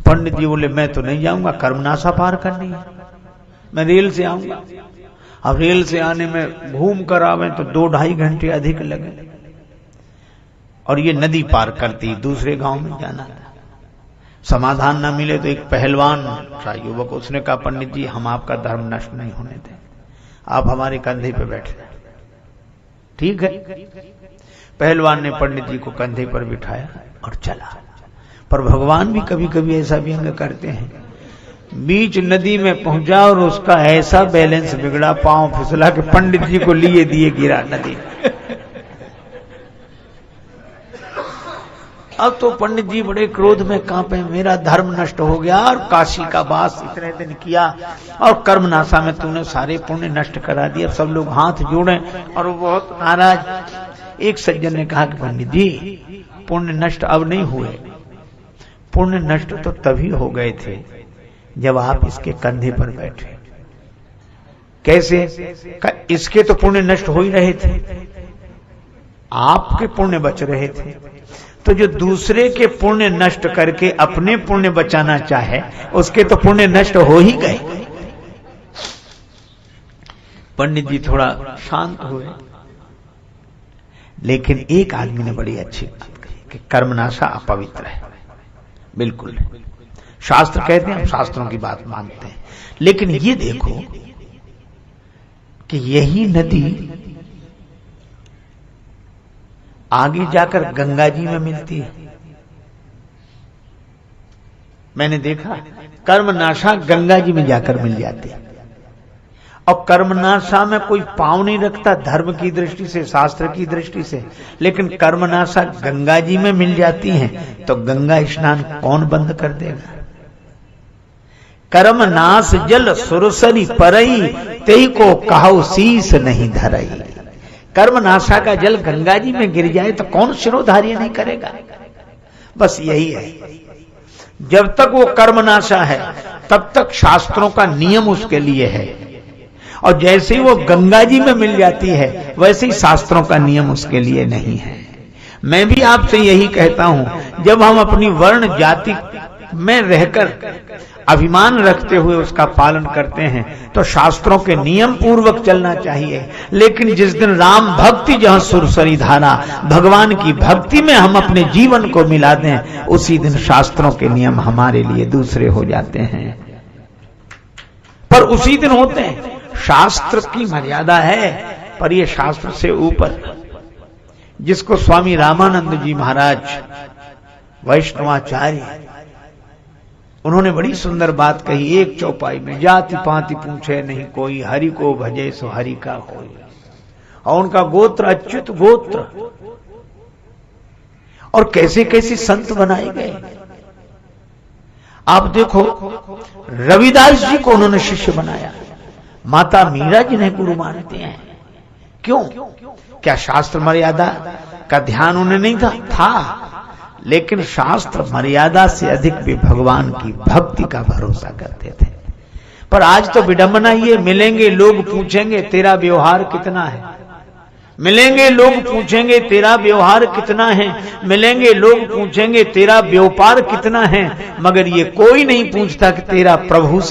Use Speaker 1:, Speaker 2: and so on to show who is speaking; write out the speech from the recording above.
Speaker 1: पंडित जी बोले मैं तो नहीं जाऊंगा, कर्मनाशा पार करनी है, मैं रेल से आऊंगा। अब रेल से आने में घूम कर आवे तो 2-2.5 घंटे अधिक लगे, और ये नदी पार करती दूसरे गांव में जाना था। समाधान न मिले तो एक पहलवान था युवक, उसने कहा पंडित जी हम आपका धर्म नष्ट नहीं होने दें, आप हमारे कंधे पे बैठ जाए। ठीक है, पहलवान ने पंडित जी को कंधे पर बिठाया और चला। पर भगवान भी कभी कभी ऐसा व्यंग करते हैं, बीच नदी में पहुंचा और उसका ऐसा बैलेंस बिगड़ा, पांव फिसला के पंडित जी को लिए दिए गिरा नदी। अब तो पंडित जी बड़े क्रोध में कांपे, मेरा धर्म नष्ट हो गया और काशी का वास इतने दिन किया और कर्मनाशा में तूने सारे पुण्य नष्ट करा दिए। अब सब लोग हाथ जोड़े और वो बहुत नाराज। एक सज्जन ने कहा कि पंडित जी पुण्य नष्ट अब नहीं हुए, पुण्य नष्ट तो तभी हो गए थे जब आप इसके कंधे पर बैठे। कैसे? इसके तो पुण्य नष्ट हो ही रहे थे, आपके पुण्य बच रहे थे। तो जो दूसरे के पुण्य नष्ट करके अपने पुण्य बचाना चाहे उसके तो पुण्य नष्ट हो ही गए। पंडित जी थोड़ा शांत हुए, लेकिन एक आदमी ने बड़ी अच्छी बात कही कि कर्मनाशा अपवित्र है। बिल्कुल शास्त्र कहते हैं, हम शास्त्रों की बात मानते हैं, लेकिन ये देखो कि यही नदी आगे जाकर गंगा जी में मिलती है। मैंने देखा कर्मनाशा गंगा जी में जाकर मिल जाती है, और कर्मनाशा में कोई पांव नहीं रखता धर्म की दृष्टि से, शास्त्र की दृष्टि से, लेकिन कर्मनाशा गंगा जी में मिल जाती है तो गंगा स्नान कौन बंद कर देगा? कर्मनाश जल सुरसरी परई, तेई को कहो शीस नहीं धरई। कर्मनाशा का जल गंगा जी में गिर जाए तो कौन शिरोधार्य नहीं करेगा? बस यही है, जब तक वो कर्मनाशा है तब तक शास्त्रों का नियम उसके लिए है, और जैसे ही वो गंगा जी में मिल जाती है वैसे ही शास्त्रों का नियम उसके लिए नहीं है। मैं भी आपसे यही कहता हूं, जब हम अपनी वर्ण जाति में रहकर अभिमान रखते हुए उसका पालन करते हैं तो शास्त्रों के नियम पूर्वक चलना चाहिए। लेकिन जिस दिन राम भक्ति जहां सुरसरी धारा, भगवान की भक्ति में हम अपने जीवन को मिला दें, उसी दिन शास्त्रों के नियम हमारे लिए दूसरे हो जाते हैं। पर उसी दिन होते हैं। शास्त्र की मर्यादा है, पर यह शास्त्र से ऊपर, जिसको स्वामी रामानंद जी महाराज वैष्णवाचार्य, उन्होंने बड़ी सुंदर बात कही एक चौपाई में, जाति पाति पूछे नहीं कोई, हरि को भजे सो हरि का होई। और उनका गोत्र अच्युत गोत्र, और कैसे कैसे संत बनाए गए। आप देखो रविदास जी को उन्होंने शिष्य बनाया, माता मीरा जिन्हें गुरु मानते हैं। क्यों? क्या शास्त्र मर्यादा का ध्यान उन्हें नहीं था? लेकिन शास्त्र मर्यादा से अधिक भी भगवान की भक्ति का भरोसा करते थे। पर आज तो विडंबना ये, मिलेंगे लोग पूछेंगे तेरा व्यवहार कितना है, मिलेंगे लोग पूछेंगे तेरा व्यवहार कितना है, मिलेंगे लोग पूछेंगे तेरा व्यापार कितना है, मगर ये कोई नहीं पूछता कि तेरा प्रभु से